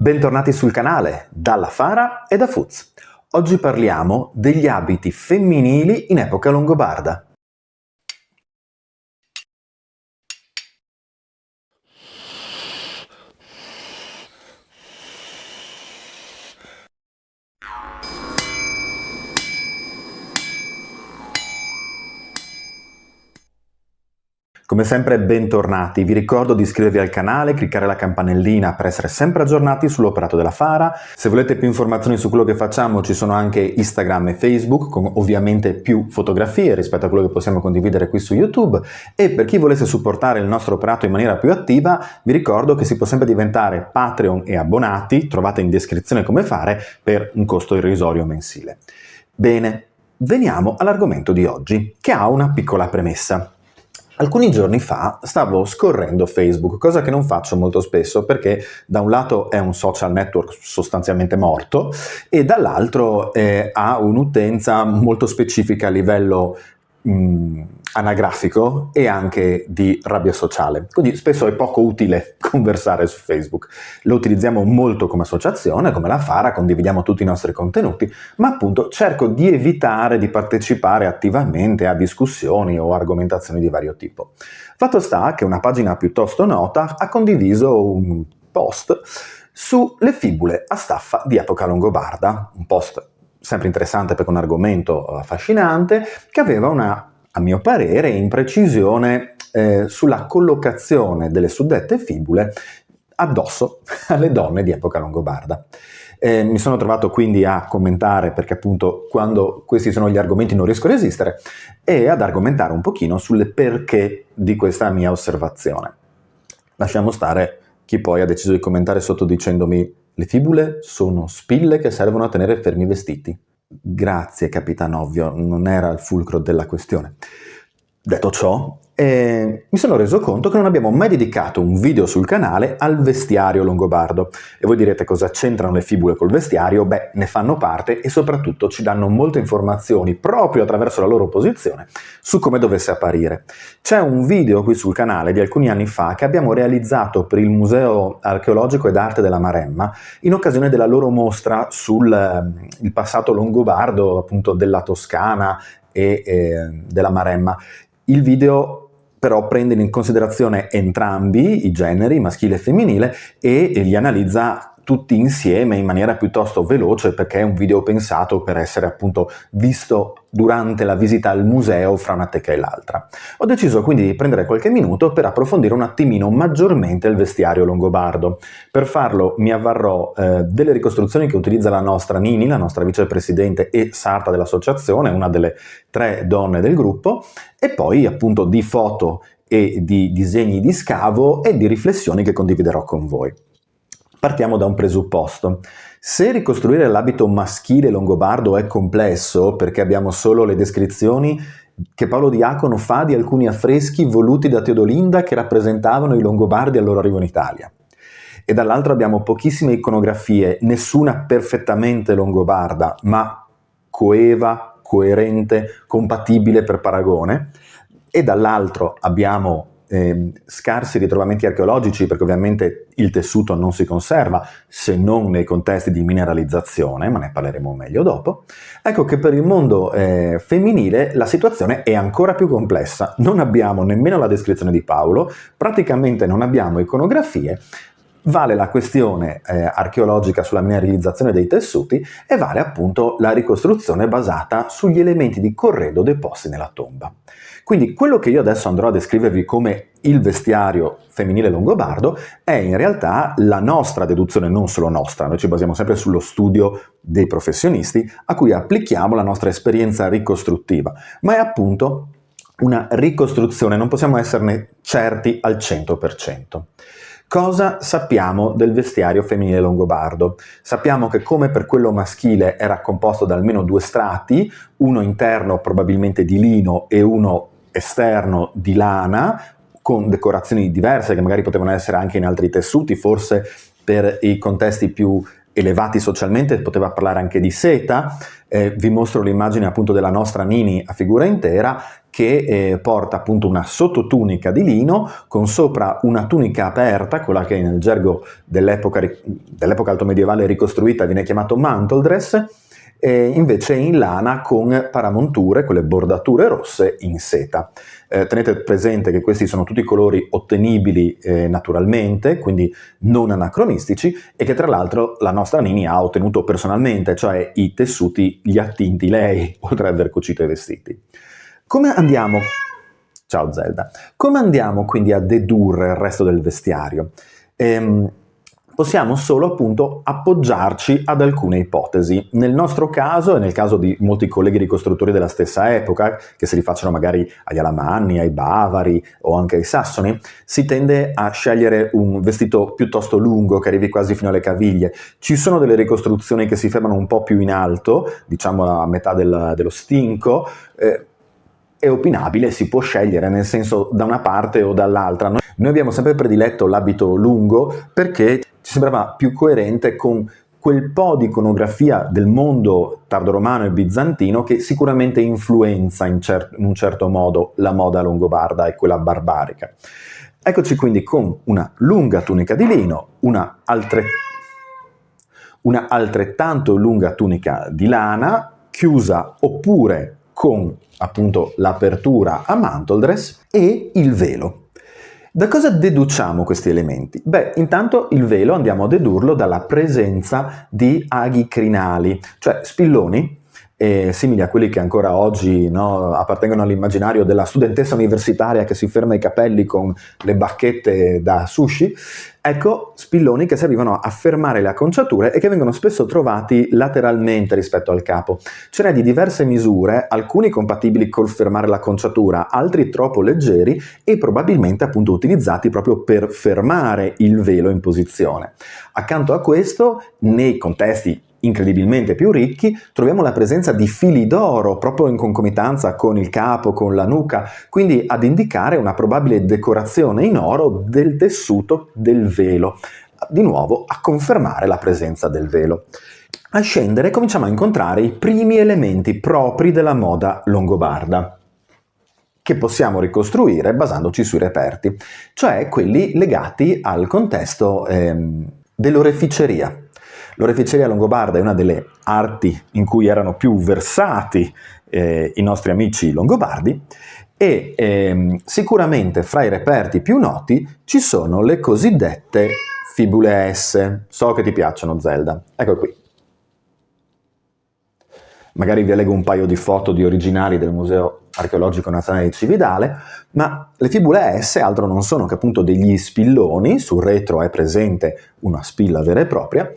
Bentornati sul canale, dalla Fara e da Fuz. Oggi parliamo degli abiti femminili in epoca longobarda. Come sempre bentornati, vi ricordo di iscrivervi al canale, cliccare la campanellina per essere sempre aggiornati sull'operato della Fara. Se volete più informazioni su quello che facciamo ci sono anche Instagram e Facebook con ovviamente più fotografie rispetto a quello che possiamo condividere qui su YouTube, e per chi volesse supportare il nostro operato in maniera più attiva vi ricordo che si può sempre diventare Patreon e abbonati, trovate in descrizione come fare, per un costo irrisorio mensile. Bene, veniamo all'argomento di oggi, che ha una piccola premessa. Alcuni giorni fa stavo scorrendo Facebook, cosa che non faccio molto spesso perché da un lato è un social network sostanzialmente morto e dall'altro ha un'utenza molto specifica a livello anagrafico e anche di rabbia sociale, quindi spesso è poco utile conversare su Facebook. Lo utilizziamo molto come associazione, come la Fara, condividiamo tutti i nostri contenuti, ma appunto cerco di evitare di partecipare attivamente a discussioni o argomentazioni di vario tipo. Fatto sta che una pagina piuttosto nota ha condiviso un post sulle fibule a staffa di epoca longobarda, un post sempre interessante perché è un argomento affascinante, che aveva una, a mio parere, imprecisione sulla collocazione delle suddette fibule addosso alle donne di epoca longobarda. Mi sono trovato quindi a commentare, perché appunto quando questi sono gli argomenti non riesco a resistere, e ad argomentare un pochino sulle perché di questa mia osservazione. Lasciamo stare chi poi ha deciso di commentare sotto dicendomi: le fibule sono spille che servono a tenere fermi i vestiti. Grazie, Capitan Ovvio, non era il fulcro della questione. Detto ciò, mi sono reso conto che non abbiamo mai dedicato un video sul canale al vestiario longobardo. E voi direte: cosa c'entrano le fibule col vestiario? Beh, ne fanno parte e soprattutto ci danno molte informazioni, proprio attraverso la loro posizione, su come dovesse apparire. C'è un video qui sul canale di alcuni anni fa che abbiamo realizzato per il Museo Archeologico ed Arte della Maremma in occasione della loro mostra sul il passato longobardo, appunto della Toscana e della Maremma. Il video però prende in considerazione entrambi i generi, maschile e femminile, e li analizza tutti insieme in maniera piuttosto veloce, perché è un video pensato per essere appunto visto durante la visita al museo fra una teca e l'altra. Ho deciso quindi di prendere qualche minuto per approfondire un attimino maggiormente il vestiario longobardo. Per farlo mi avvarrò delle ricostruzioni che utilizza la nostra Nini, la nostra vicepresidente e sarta dell'associazione, una delle 3 donne del gruppo, e poi appunto di foto e di disegni di scavo e di riflessioni che condividerò con voi. Partiamo da un presupposto. Se ricostruire l'abito maschile longobardo è complesso, perché abbiamo solo le descrizioni che Paolo Diacono fa di alcuni affreschi voluti da Teodolinda che rappresentavano i longobardi al loro arrivo in Italia, e dall'altro abbiamo pochissime iconografie, nessuna perfettamente longobarda, ma coeva, coerente, compatibile per paragone, e dall'altro abbiamo scarsi ritrovamenti archeologici, perché ovviamente il tessuto non si conserva se non nei contesti di mineralizzazione, ma ne parleremo meglio dopo. Ecco che per il mondo femminile la situazione è ancora più complessa. Non abbiamo nemmeno la descrizione di Paolo, praticamente non abbiamo iconografie, vale la questione archeologica sulla mineralizzazione dei tessuti e vale appunto la ricostruzione basata sugli elementi di corredo deposti nella tomba. Quindi quello che io adesso andrò a descrivervi come il vestiario femminile longobardo è in realtà la nostra deduzione, non solo nostra, noi ci basiamo sempre sullo studio dei professionisti a cui applichiamo la nostra esperienza ricostruttiva, ma è appunto una ricostruzione, non possiamo esserne certi al 100%. Cosa sappiamo del vestiario femminile longobardo? Sappiamo che, come per quello maschile, era composto da almeno 2 strati, uno interno probabilmente di lino e uno esterno di lana, con decorazioni diverse che magari potevano essere anche in altri tessuti, forse per i contesti più elevati socialmente poteva parlare anche di seta. Vi mostro l'immagine appunto della nostra Nini a figura intera, che porta appunto una sottotunica di lino con sopra una tunica aperta, quella che nel gergo dell'epoca altomedievale ricostruita viene chiamato mantle dress, invece in lana con paramonture, quelle bordature rosse in seta. Tenete presente che questi sono tutti colori ottenibili naturalmente, quindi non anacronistici, e che tra l'altro la nostra Nini ha ottenuto personalmente, cioè i tessuti li ha tinti lei, oltre ad aver cucito i vestiti. Come andiamo? Ciao Zelda. Come andiamo quindi a dedurre il resto del vestiario? Possiamo solo appunto appoggiarci ad alcune ipotesi. Nel nostro caso e nel caso di molti colleghi ricostruttori della stessa epoca, che si rifacciano magari agli Alamanni, ai Bavari o anche ai Sassoni, si tende a scegliere un vestito piuttosto lungo che arrivi quasi fino alle caviglie. Ci sono delle ricostruzioni che si fermano un po' più in alto, diciamo a metà dello stinco. È opinabile, si può scegliere, nel senso da una parte o dall'altra. Noi abbiamo sempre prediletto l'abito lungo perché ci sembrava più coerente con quel po' di iconografia del mondo tardoromano e bizantino che sicuramente influenza in un certo modo la moda longobarda e quella barbarica. Eccoci quindi con una lunga tunica di lino, una altrettanto lunga tunica di lana, chiusa oppure con appunto l'apertura a mantle dress, e il velo. Da cosa deduciamo questi elementi? Beh, intanto il velo andiamo a dedurlo dalla presenza di aghi crinali, cioè spilloni, simili a quelli che ancora oggi appartengono all'immaginario della studentessa universitaria che si ferma i capelli con le bacchette da sushi. Ecco, spilloni che servivano a fermare le acconciature e che vengono spesso trovati lateralmente rispetto al capo. Ce n'è di diverse misure, alcuni compatibili col fermare l'acconciatura, altri troppo leggeri e probabilmente appunto utilizzati proprio per fermare il velo in posizione. Accanto a questo, nei contesti incredibilmente più ricchi, troviamo la presenza di fili d'oro proprio in concomitanza con il capo, con la nuca, quindi ad indicare una probabile decorazione in oro del tessuto del velo, di nuovo a confermare la presenza del velo. A scendere cominciamo a incontrare i primi elementi propri della moda longobarda, che possiamo ricostruire basandoci sui reperti, cioè quelli legati al contesto dell'oreficeria. L'oreficeria longobarda è una delle arti in cui erano più versati i nostri amici longobardi e sicuramente fra i reperti più noti ci sono le cosiddette fibule S. So che ti piacciono, Zelda. Ecco qui. Magari vi leggo un paio di foto di originali del Museo Archeologico Nazionale di Cividale, ma le fibule S altro non sono che appunto degli spilloni, sul retro è presente una spilla vera e propria,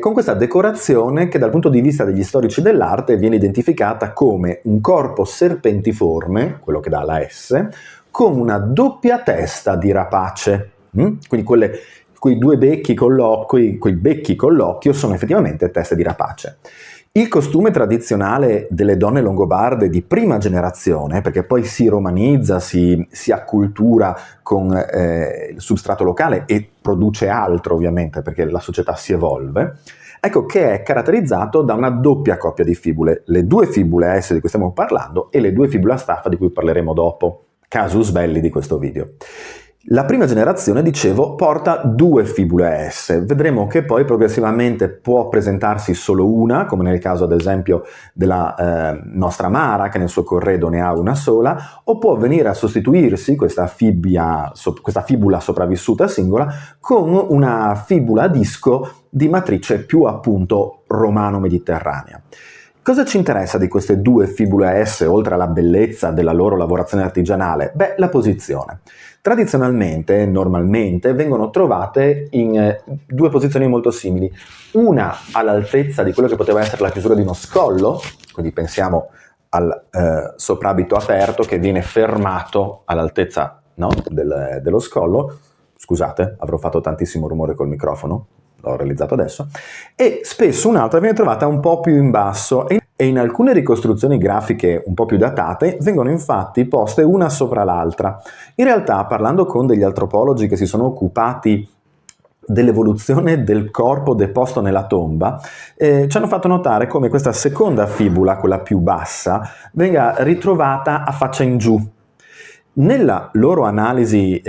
con questa decorazione che dal punto di vista degli storici dell'arte viene identificata come un corpo serpentiforme, quello che dà la S, con una doppia testa di rapace. Quindi quei due becchi con l'occhio, quei becchi con l'occhio sono effettivamente teste di rapace. Il costume tradizionale delle donne longobarde di prima generazione, perché poi si romanizza, si accultura con il substrato locale e produce altro ovviamente perché la società si evolve, ecco che è caratterizzato da una doppia coppia di fibule, le due fibule S di cui stiamo parlando e le due fibule a staffa di cui parleremo dopo, casus belli di questo video. La prima generazione, dicevo, porta due fibule S. Vedremo che poi progressivamente può presentarsi solo una, come nel caso ad esempio della nostra Mara, che nel suo corredo ne ha una sola, o può venire a sostituirsi questa fibula sopravvissuta singola con una fibula a disco di matrice più appunto romano-mediterranea. Cosa ci interessa di queste due fibule S, oltre alla bellezza della loro lavorazione artigianale? Beh, la posizione. Tradizionalmente, normalmente, vengono trovate in due posizioni molto simili. Una all'altezza di quello che poteva essere la chiusura di uno scollo, quindi pensiamo al soprabito aperto che viene fermato all'altezza dello scollo. Scusate, avrò fatto tantissimo rumore col microfono. L'ho realizzato adesso, e spesso un'altra viene trovata un po' più in basso e in alcune ricostruzioni grafiche un po' più datate vengono infatti poste una sopra l'altra. In realtà, parlando con degli antropologi che si sono occupati dell'evoluzione del corpo deposto nella tomba, ci hanno fatto notare come questa seconda fibula, quella più bassa, venga ritrovata a faccia in giù. Nella loro analisi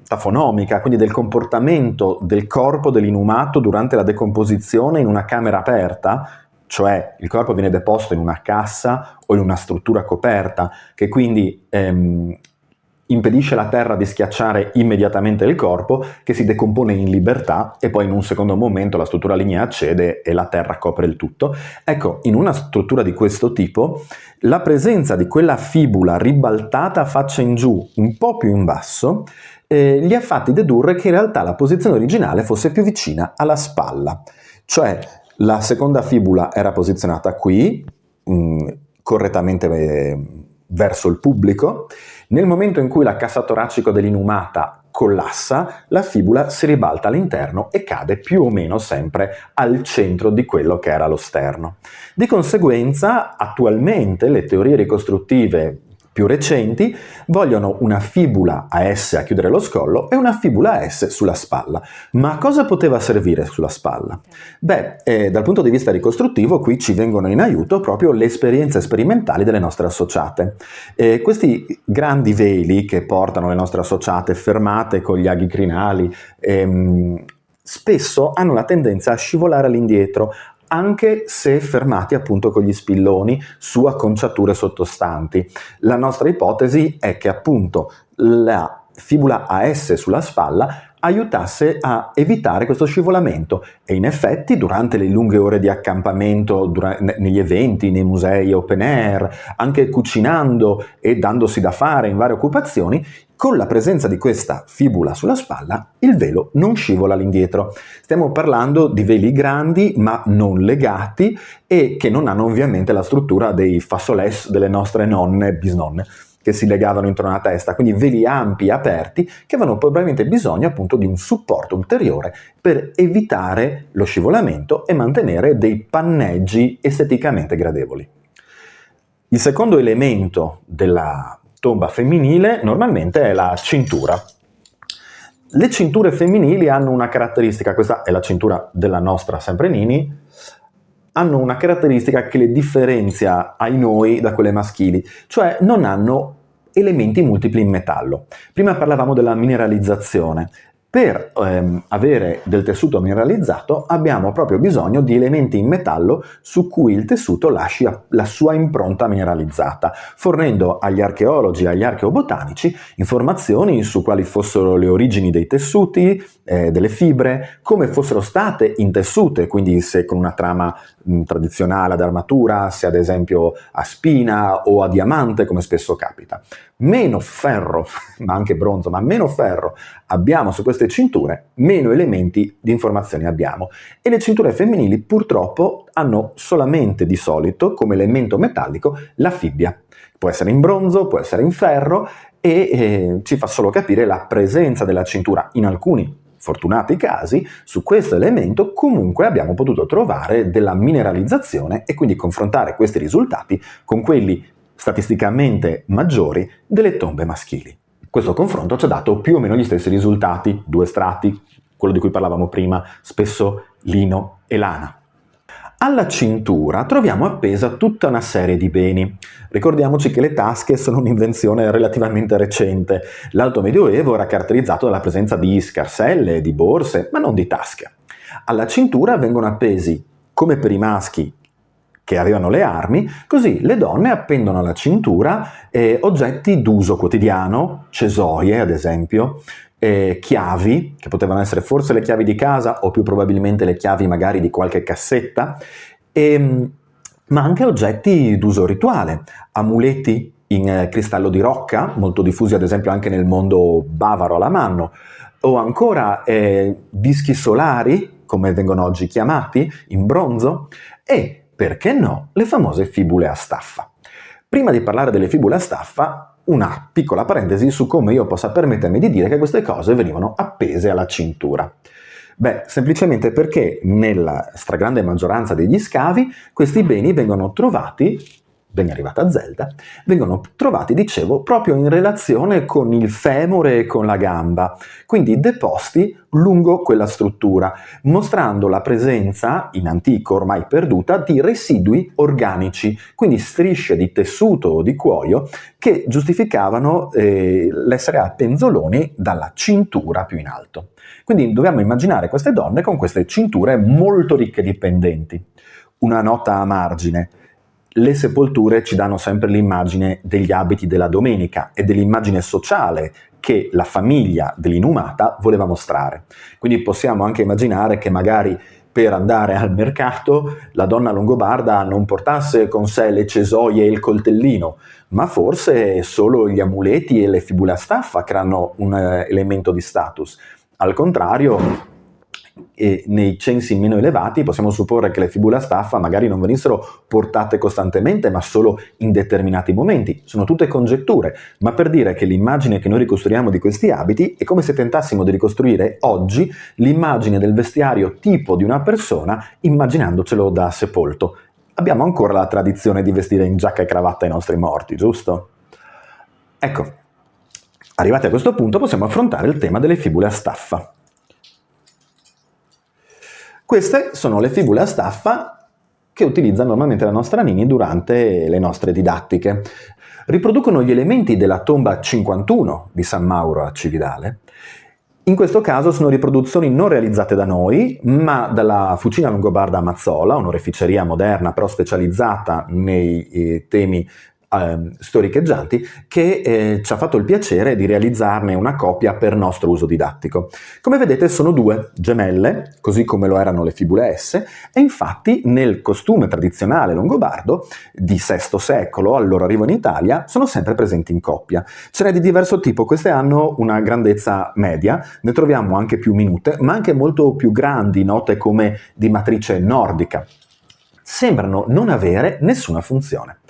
tafonomica, quindi del comportamento del corpo dell'inumato durante la decomposizione in una camera aperta, cioè il corpo viene deposto in una cassa o in una struttura coperta, che quindi impedisce alla terra di schiacciare immediatamente il corpo, che si decompone in libertà e poi in un secondo momento la struttura lignea cede e la terra copre il tutto. Ecco, in una struttura di questo tipo, la presenza di quella fibula ribaltata a faccia in giù, un po' più in basso, gli ha fatti dedurre che in realtà la posizione originale fosse più vicina alla spalla, cioè la seconda fibula era posizionata qui, correttamente verso il pubblico. Nel momento in cui la cassa toracica dell'inumata collassa, la fibula si ribalta all'interno e cade più o meno sempre al centro di quello che era lo sterno. Di conseguenza, attualmente le teorie ricostruttive più recenti vogliono una fibula a S a chiudere lo scollo e una fibula a S sulla spalla. Ma a cosa poteva servire sulla spalla? Beh, dal punto di vista ricostruttivo qui ci vengono in aiuto proprio le esperienze sperimentali delle nostre associate. Questi grandi veli che portano le nostre associate fermate con gli aghi crinali spesso hanno la tendenza a scivolare all'indietro, anche se fermati appunto con gli spilloni su acconciature sottostanti. La nostra ipotesi è che appunto la fibula AS sulla spalla aiutasse a evitare questo scivolamento e in effetti durante le lunghe ore di accampamento, negli eventi, nei musei open air, anche cucinando e dandosi da fare in varie occupazioni, con la presenza di questa fibula sulla spalla, il velo non scivola all'indietro. Stiamo parlando di veli grandi ma non legati e che non hanno ovviamente la struttura dei fassolès delle nostre nonne, bisnonne, che si legavano intorno alla testa, quindi veli ampi, aperti, che avevano probabilmente bisogno appunto di un supporto ulteriore per evitare lo scivolamento e mantenere dei panneggi esteticamente gradevoli. Il secondo elemento della tomba femminile normalmente è la cintura. Le cinture femminili hanno una caratteristica, questa è la cintura della nostra Semprenini, hanno una caratteristica che le differenzia ai noi da quelle maschili, cioè non hanno elementi multipli in metallo. Prima parlavamo della mineralizzazione. Per avere del tessuto mineralizzato abbiamo proprio bisogno di elementi in metallo su cui il tessuto lasci la sua impronta mineralizzata, fornendo agli archeologi e agli archeobotanici informazioni su quali fossero le origini dei tessuti, delle fibre, come fossero state intessute, quindi se con una trama tradizionale ad armatura, se ad esempio a spina o a diamante, come spesso capita. Meno ferro, ma anche bronzo, ma meno ferro abbiamo su queste cinture, meno elementi di informazioni abbiamo. E le cinture femminili purtroppo hanno solamente di solito come elemento metallico la fibbia. Può essere in bronzo, può essere in ferro e ci fa solo capire la presenza della cintura in alcuni fortunati casi. Su questo elemento comunque abbiamo potuto trovare della mineralizzazione e quindi confrontare questi risultati con quelli statisticamente maggiori delle tombe maschili. Questo confronto ci ha dato più o meno gli stessi risultati, due strati, quello di cui parlavamo prima, spesso lino e lana. Alla cintura troviamo appesa tutta una serie di beni. Ricordiamoci che le tasche sono un'invenzione relativamente recente. L'Alto Medioevo era caratterizzato dalla presenza di scarselle, di borse, ma non di tasche. Alla cintura vengono appesi, come per i maschi che avevano le armi, così le donne appendono alla cintura oggetti d'uso quotidiano, cesoie ad esempio, chiavi, che potevano essere forse le chiavi di casa o più probabilmente le chiavi magari di qualche cassetta, ma anche oggetti d'uso rituale, amuleti in cristallo di rocca, molto diffusi ad esempio anche nel mondo bavaro alamanno, o ancora dischi solari, come vengono oggi chiamati, in bronzo, e perché no, le famose fibule a staffa. Prima di parlare delle fibule a staffa, una piccola parentesi su come io possa permettermi di dire che queste cose venivano appese alla cintura. Beh, semplicemente perché nella stragrande maggioranza degli scavi questi beni vengono trovati ben arrivata Zelda, vengono trovati, dicevo, proprio in relazione con il femore e con la gamba, quindi deposti lungo quella struttura, mostrando la presenza, in antico ormai perduta, di residui organici, quindi strisce di tessuto o di cuoio che giustificavano l'essere a penzoloni dalla cintura più in alto. Quindi dobbiamo immaginare queste donne con queste cinture molto ricche di pendenti. Una nota a margine: le sepolture ci danno sempre l'immagine degli abiti della domenica e dell'immagine sociale che la famiglia dell'inumata voleva mostrare. Quindi possiamo anche immaginare che magari per andare al mercato la donna longobarda non portasse con sé le cesoie e il coltellino, ma forse solo gli amuleti e le fibule a staffa che erano un elemento di status. Al contrario, nei censi meno elevati possiamo supporre che le fibule a staffa magari non venissero portate costantemente, ma solo in determinati momenti. Sono tutte congetture, ma per dire che l'immagine che noi ricostruiamo di questi abiti è come se tentassimo di ricostruire oggi l'immagine del vestiario tipo di una persona immaginandocelo da sepolto. Abbiamo ancora la tradizione di vestire in giacca e cravatta i nostri morti, giusto? Ecco, arrivati a questo punto possiamo affrontare il tema delle fibule a staffa. Queste sono le fibule a staffa che utilizza normalmente la nostra Nini durante le nostre didattiche. Riproducono gli elementi della tomba 51 di San Mauro a Cividale. In questo caso sono riproduzioni non realizzate da noi, ma dalla Fucina Longobarda a Mazzola, un'oreficeria moderna però specializzata nei temi storicheggianti, che ci ha fatto il piacere di realizzarne una copia per nostro uso didattico. Come vedete sono due gemelle, così come lo erano le fibule S, e infatti nel costume tradizionale longobardo di VI secolo, al loro arrivo in Italia, sono sempre presenti in coppia. Ce n'è di diverso tipo, queste hanno una grandezza media, ne troviamo anche più minute, ma anche molto più grandi, note come di matrice nordica. Sembrano non avere nessuna funzione.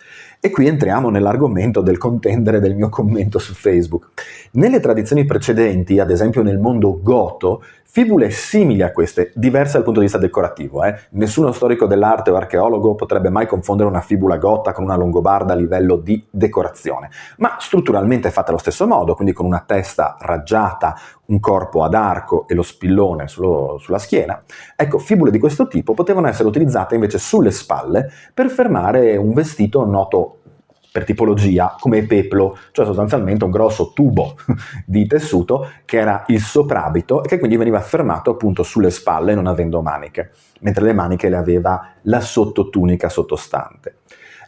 E qui entriamo nell'argomento del contendere del mio commento su Facebook. Nelle tradizioni precedenti, ad esempio nel mondo goto, fibule simili a queste, diverse dal punto di vista decorativo. Nessuno storico dell'arte o archeologo potrebbe mai confondere una fibula gotta con una longobarda a livello di decorazione, ma strutturalmente è fatta allo stesso modo, quindi con una testa raggiata, un corpo ad arco e lo spillone sulla schiena. Ecco, fibule di questo tipo potevano essere utilizzate invece sulle spalle per fermare un vestito noto per tipologia come peplo, cioè sostanzialmente un grosso tubo di tessuto che era il soprabito e che quindi veniva fermato appunto sulle spalle non avendo maniche, mentre le maniche le aveva la sottotunica sottostante.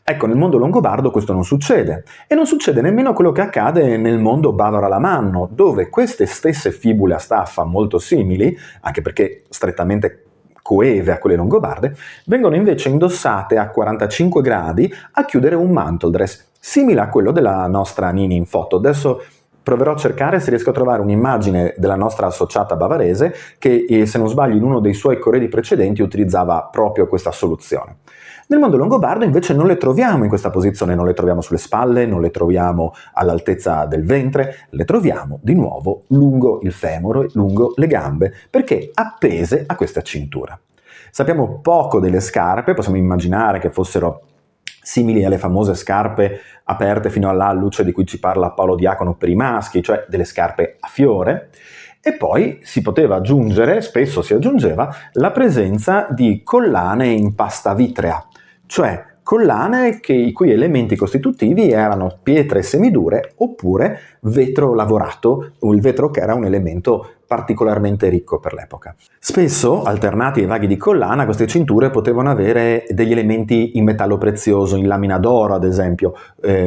Ecco, nel mondo longobardo questo non succede, e non succede nemmeno quello che accade nel mondo bavaro-alamanno, dove queste stesse fibule a staffa molto simili, anche perché strettamente coeve a quelle longobarde, vengono invece indossate a 45 gradi a chiudere un mantle dress, simile a quello della nostra Nini in foto. Adesso proverò a cercare se riesco a trovare un'immagine della nostra associata bavarese che, se non sbaglio, in uno dei suoi corredi precedenti utilizzava proprio questa soluzione. Nel mondo longobardo invece non le troviamo in questa posizione, non le troviamo sulle spalle, non le troviamo all'altezza del ventre, le troviamo di nuovo lungo il femore, lungo le gambe, perché appese a questa cintura. Sappiamo poco delle scarpe, possiamo immaginare che fossero simili alle famose scarpe aperte fino all'alluce di cui ci parla Paolo Diacono per i maschi, cioè delle scarpe a fiore. E poi si poteva aggiungere, spesso si aggiungeva, la presenza di collane in pasta vitrea, cioè collane i cui elementi costitutivi erano pietre semidure oppure vetro lavorato, o il vetro che era un elemento particolarmente ricco per l'epoca. Spesso, alternati ai vaghi di collana, queste cinture potevano avere degli elementi in metallo prezioso, in lamina d'oro ad esempio,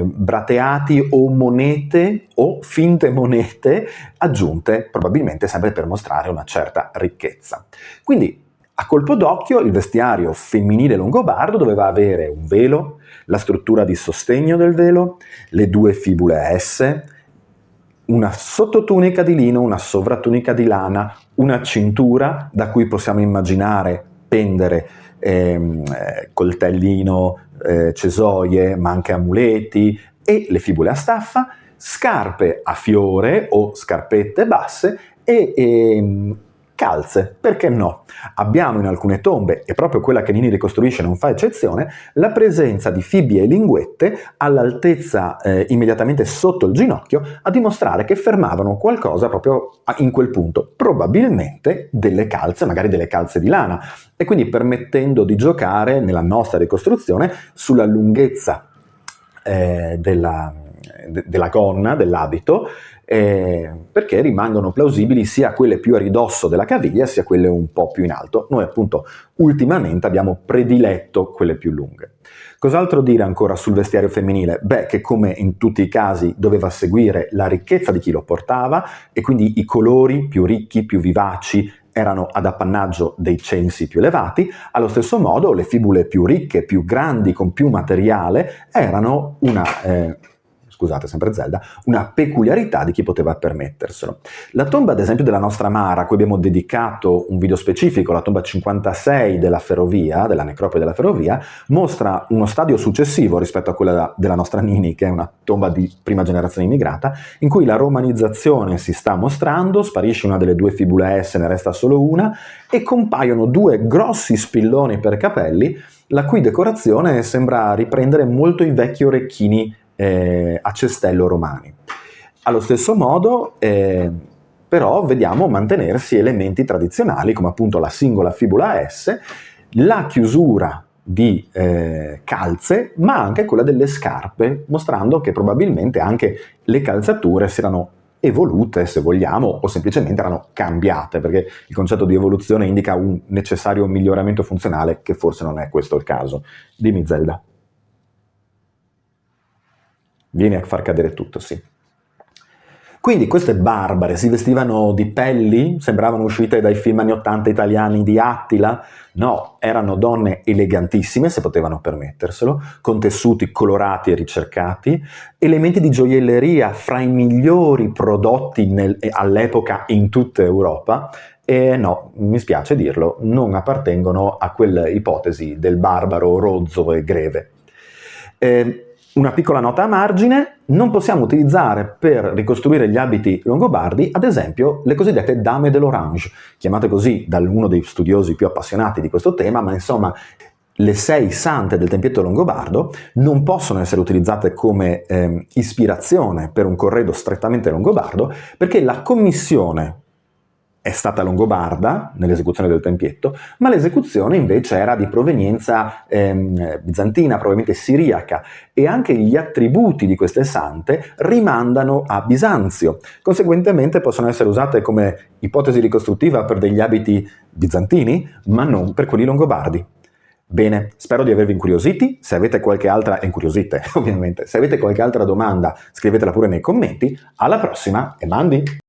brateati o monete o finte monete aggiunte, probabilmente sempre per mostrare una certa ricchezza. Quindi, a colpo d'occhio, il vestiario femminile longobardo doveva avere un velo, la struttura di sostegno del velo, le due fibule S, una sottotunica di lino, una sovratunica di lana, una cintura da cui possiamo immaginare pendere coltellino, cesoie, ma anche amuleti e le fibule a staffa, scarpe a fiore o scarpette basse e calze, perché no? Abbiamo in alcune tombe, e proprio quella che Nini ricostruisce non fa eccezione, la presenza di fibbie e linguette all'altezza immediatamente sotto il ginocchio, a dimostrare che fermavano qualcosa proprio in quel punto, probabilmente delle calze, magari delle calze di lana, e quindi permettendo di giocare nella nostra ricostruzione sulla lunghezza della gonna, dell'abito, perché rimangono plausibili sia quelle più a ridosso della caviglia sia quelle un po' più in alto. Noi appunto ultimamente abbiamo prediletto quelle più lunghe. Cos'altro dire ancora sul vestiario femminile? Beh, che come in tutti i casi doveva seguire la ricchezza di chi lo portava, e quindi i colori più ricchi, più vivaci erano ad appannaggio dei censi più elevati. Allo stesso modo le fibule più ricche, più grandi, con più materiale erano scusate, sempre Zelda, una peculiarità di chi poteva permetterselo. La tomba, ad esempio, della nostra Mara, a cui abbiamo dedicato un video specifico, la tomba 56 della Ferrovia, della necropoli della Ferrovia, mostra uno stadio successivo rispetto a quella della nostra Nini, che è una tomba di prima generazione immigrata, in cui la romanizzazione si sta mostrando, sparisce una delle due fibule S, ne resta solo una, e compaiono due grossi spilloni per capelli, la cui decorazione sembra riprendere molto i vecchi orecchini a cestello romani. Allo stesso modo però vediamo mantenersi elementi tradizionali come appunto la singola fibula S, la chiusura di calze, ma anche quella delle scarpe, mostrando che probabilmente anche le calzature si erano evolute, se vogliamo, o semplicemente erano cambiate, perché il concetto di evoluzione indica un necessario miglioramento funzionale, che forse non è questo il caso. Dimmi, Zelda. Vieni a far cadere tutto, sì. Quindi queste barbare si vestivano di pelli? Sembravano uscite dai film anni 80 italiani di Attila? No, erano donne elegantissime, se potevano permetterselo, con tessuti colorati e ricercati, elementi di gioielleria fra i migliori prodotti all'epoca in tutta Europa, e no, mi spiace dirlo, non appartengono a quell'ipotesi del barbaro rozzo e greve. Una piccola nota a margine: non possiamo utilizzare per ricostruire gli abiti longobardi, ad esempio, le cosiddette dame dell'orange, chiamate così da uno dei studiosi più appassionati di questo tema, ma insomma le 6 sante del tempietto longobardo non possono essere utilizzate come ispirazione per un corredo strettamente longobardo, perché la commissione è stata longobarda nell'esecuzione del tempietto, ma l'esecuzione invece era di provenienza bizantina, probabilmente siriaca, e anche gli attributi di queste sante rimandano a Bisanzio. Conseguentemente possono essere usate come ipotesi ricostruttiva per degli abiti bizantini, ma non per quelli longobardi. Bene, spero di avervi incuriositi. Se avete qualche altra, incuriosite ovviamente, se avete qualche altra domanda scrivetela pure nei commenti. Alla prossima e mandi!